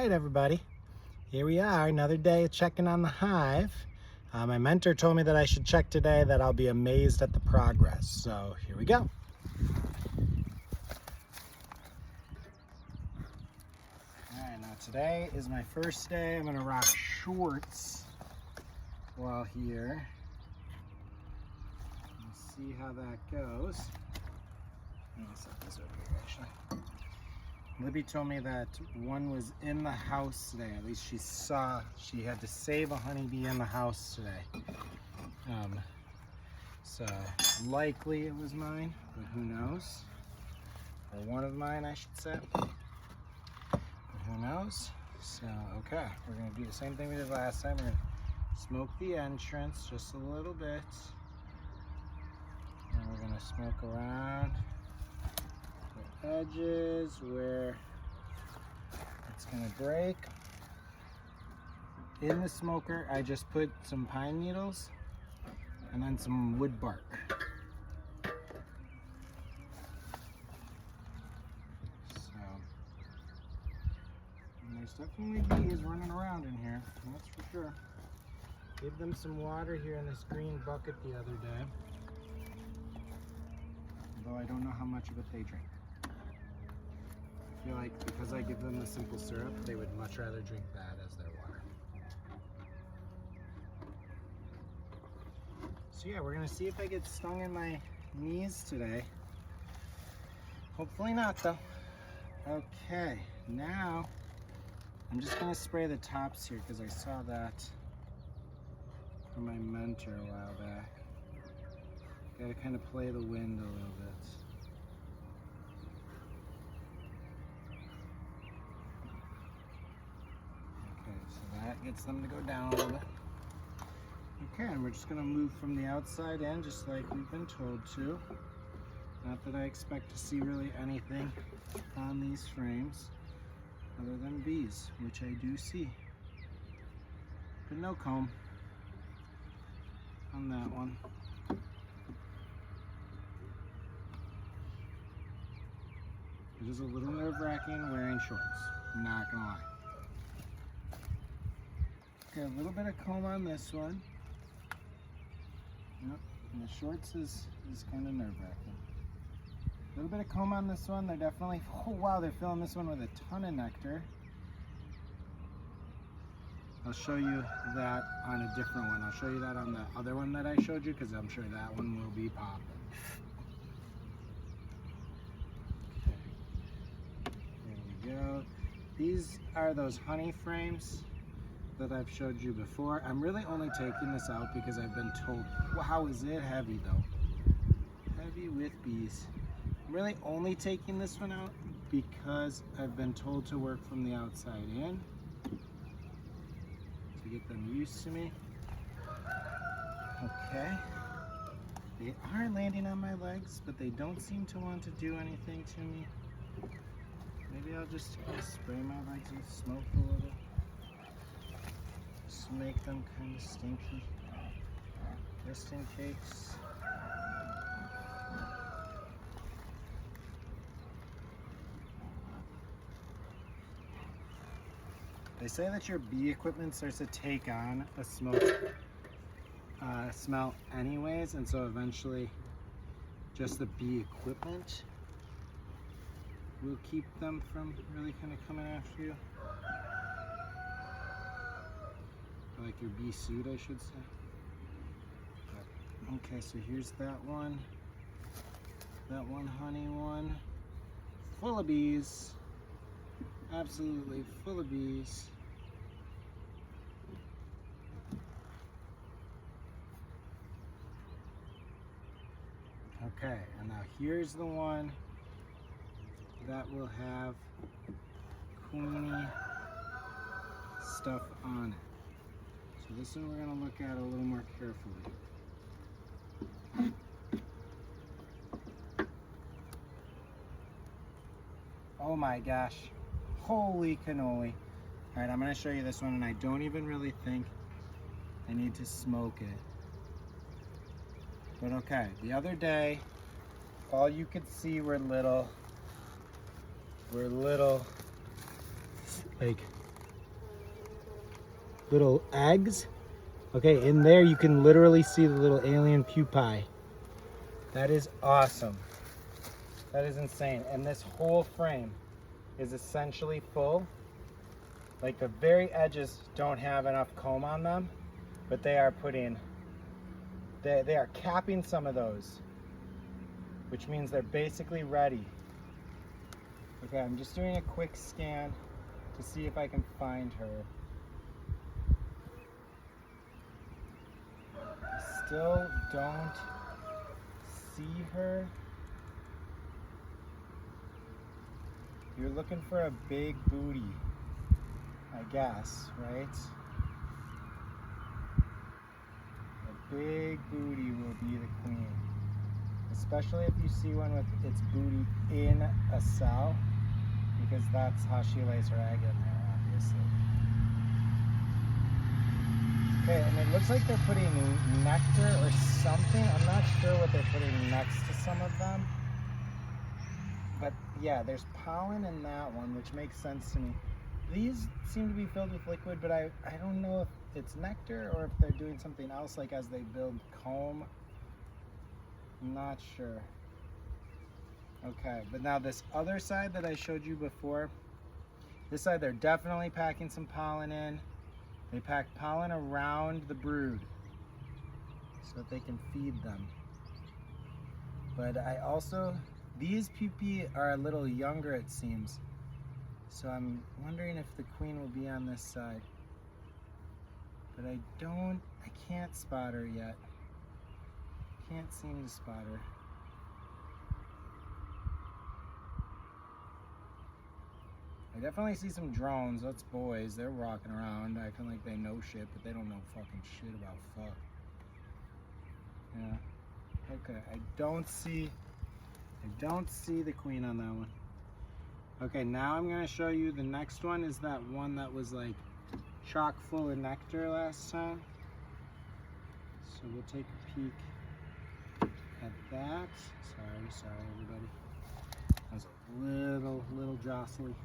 right, everybody. Here we are, another day checking on the hive. My mentor told me that I should check today, that I'll be amazed at the progress. So here we go. All right, now today is my first day. I'm gonna rock shorts while here. Let's see how that goes. Let me set this over here, actually. Libby told me that one was in the house today. At least she had to save a honeybee in the house today. So likely it was mine, but who knows? Or one of mine, I should say. But who knows? So, okay, we're gonna do the same thing we did last time. We're gonna smoke the entrance just a little bit. And we're gonna smoke around the edges where it's gonna break. In the smoker, I just put some pine needles and then some wood bark. So, and there's definitely bees running around in here, that's for sure. Gave them some water here in this green bucket the other day. Although I don't know how much of it they drink. I feel like because I give them the simple syrup, they would much rather drink that as their water. So yeah, we're gonna see if I get stung in my knees today. Hopefully not though. Okay, now I'm just gonna spray the tops here because I saw that from my mentor a while back. Gotta kind of play the wind a little bit. Okay, so that gets them to go down a little bit. Okay, and we're just gonna move from the outside in just like we've been told to. Not that I expect to see really anything on these frames other than bees, which I do see. But no comb on that one. It is a little nerve-wracking wearing shorts, I'm not gonna lie. Okay, a little bit of comb on this one. Yep, and the shorts is kind of nerve-wracking. A little bit of comb on this one. They're definitely, oh wow, they're filling this one with a ton of nectar. I'll show you that on a different one. I'll show you that on the other one that I showed you because I'm sure that one will be popping. Go. These are those honey frames that I've showed you before. I'm really only taking this out because I've been told, wow, is it heavy though? Heavy with bees. I'm really only taking this one out because I've been told to work from the outside in to get them used to me. Okay. They are landing on my legs, but they don't seem to want to do anything to me. Maybe I'll just spray my legs with smoke a little. Just make them kind of stinky. Just in case. They say that your bee equipment starts to take on a smoke smell anyways, and so eventually just the bee equipment will keep them from really kind of coming after you. Or like your bee suit, I should say. Okay, so here's that one. That one honey one. Full of bees. Absolutely full of bees. Okay, and now here's the one that will have queeny stuff on it. So this one we're going to look at a little more carefully. Oh my gosh, holy cannoli. All right, I'm going to show you this one, and I don't even really think I need to smoke it. But okay, the other day, all you could see were little like little eggs. Okay, in there you can literally see the little alien pupae. That is awesome. That is insane. And this whole frame is essentially full. Like the very edges don't have enough comb on them, but they are they are capping some of those, which means they're basically ready. Okay, I'm just doing a quick scan to see if I can find her. I still don't see her. You're looking for a big booty, I guess, right? A big booty will be the queen. Especially if you see one with its booty in a cell, because that's how she lays her egg in there, obviously. Okay, and it looks like they're putting nectar or something. I'm not sure what they're putting next to some of them. But yeah, there's pollen in that one, which makes sense to me. These seem to be filled with liquid, but I don't know if it's nectar or if they're doing something else, like as they build comb. I'm not sure. Okay, but now this other side that I showed you before, this side they're definitely packing some pollen in. They pack pollen around the brood so that they can feed them. But I also, these pupae are a little younger, it seems. So I'm wondering if the queen will be on this side. But I can't spot her yet. Can't seem to spot her. I definitely see some drones. That's boys. They're walking around acting like they know shit, but they don't know fucking shit about fuck. Yeah. Okay. I don't see the queen on that one. Okay, now I'm gonna show you the next one. Is that one that was like chock full of nectar last time. So we'll take a peek at that. Sorry everybody. That was a little jostly.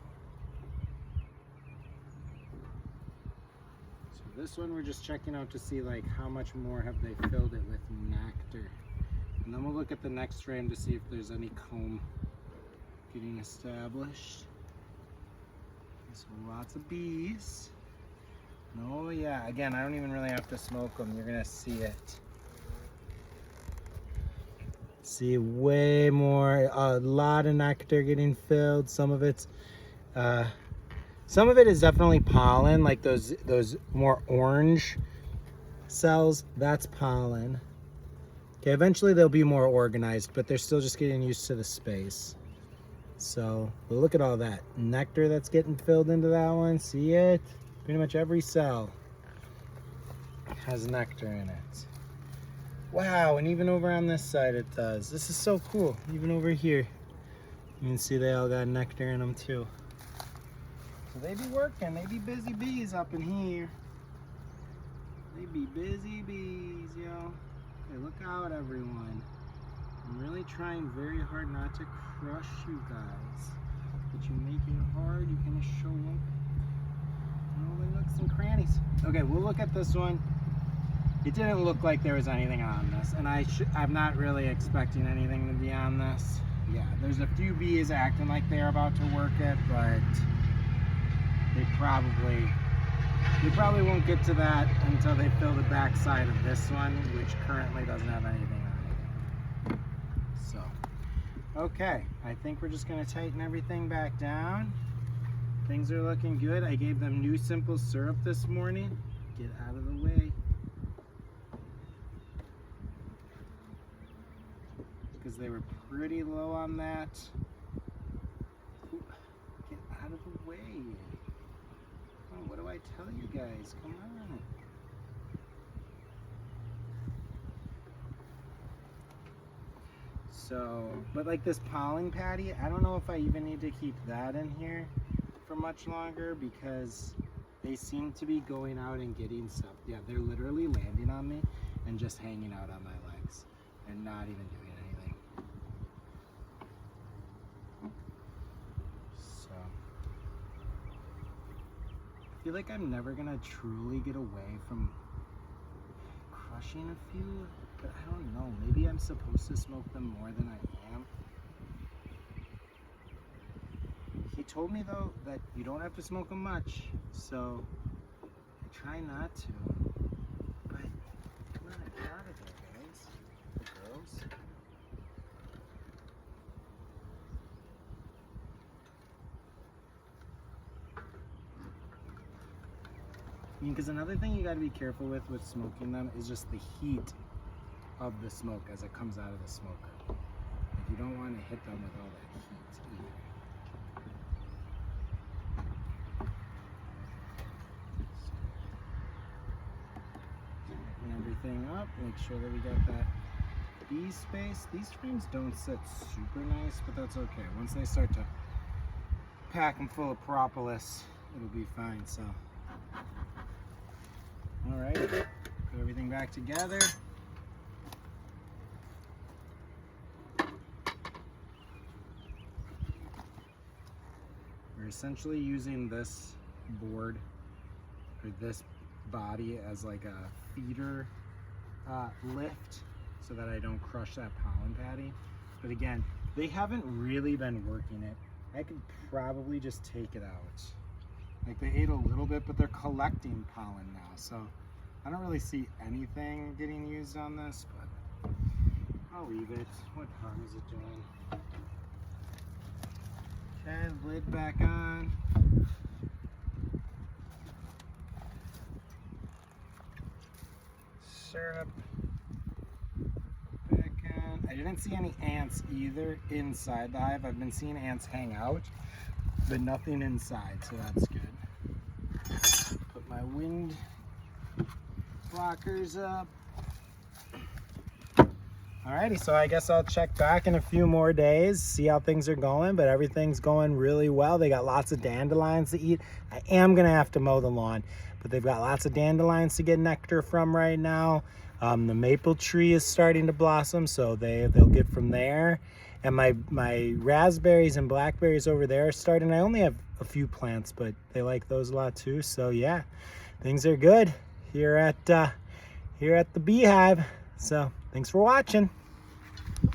This one we're just checking out to see like how much more have they filled it with nectar. And then we'll look at the next frame to see if there's any comb getting established. So lots of bees. Oh yeah, again, I don't even really have to smoke them. You're gonna see it. See way more, a lot of nectar getting filled. Some of it is definitely pollen, like those more orange cells, that's pollen. Okay, eventually they'll be more organized, but they're still just getting used to the space. So, but look at all that nectar that's getting filled into that one. See it? Pretty much every cell has nectar in it. Wow, and even over on this side it does. This is so cool. Even over here, you can see they all got nectar in them too. So they be working, they be busy bees up in here. They be busy bees, yo. Okay, look out everyone. I'm really trying very hard not to crush you guys. But you make it hard, you can just show up. All the nooks and crannies. Okay, we'll look at this one. It didn't look like there was anything on this, and I'm not really expecting anything to be on this. Yeah, there's a few bees acting like they're about to work it, but they probably won't get to that until they fill the back side of this one, which currently doesn't have anything on it. So, okay, I think we're just gonna tighten everything back down. Things are looking good. I gave them new simple syrup this morning. Get out of the way. Because they were pretty low on that. Ooh, get out of the way. Oh, what do I tell you guys? Come on. So, but like this pollen patty, I don't know if I even need to keep that in here for much longer because they seem to be going out and getting stuff. Yeah, they're literally landing on me and just hanging out on my legs and not even doing anything. So, feel like I'm never gonna truly get away from crushing a few, but I don't know. Maybe I'm supposed to smoke them more than I am. He told me though that you don't have to smoke them much, so I try not to. But come on, get out of there, guys. The girls. I mean, because another thing you got to be careful with smoking them is just the heat of the smoke as it comes out of the smoker. Like, you don't want to hit them with all that heat either. Tighten everything up, make sure that we got that B space. These frames don't sit super nice, but that's okay. Once they start to pack them full of propolis, it'll be fine. So. All right, put everything back together. We're essentially using this board or this body as like a feeder lift so that I don't crush that pollen patty. But again, they haven't really been working it. I could probably just take it out. Like, they ate a little bit, but they're collecting pollen now, so I don't really see anything getting used on this, but I'll leave it. What harm is it doing? Okay, lid back on. Syrup back on. I didn't see any ants either inside the hive. I've been seeing ants hang out, but nothing inside, so that's good. Put my wind blockers up. Alrighty, so I guess I'll check back in a few more days, see how things are going, but everything's going really well. They got lots of dandelions to eat. I am gonna have to mow the lawn, but they've got lots of dandelions to get nectar from right now. The maple tree is starting to blossom, so they'll get from there. And my raspberries and blackberries over there are starting. I only have a few plants, but they like those a lot too. So yeah, things are good here at the beehive. So thanks for watching.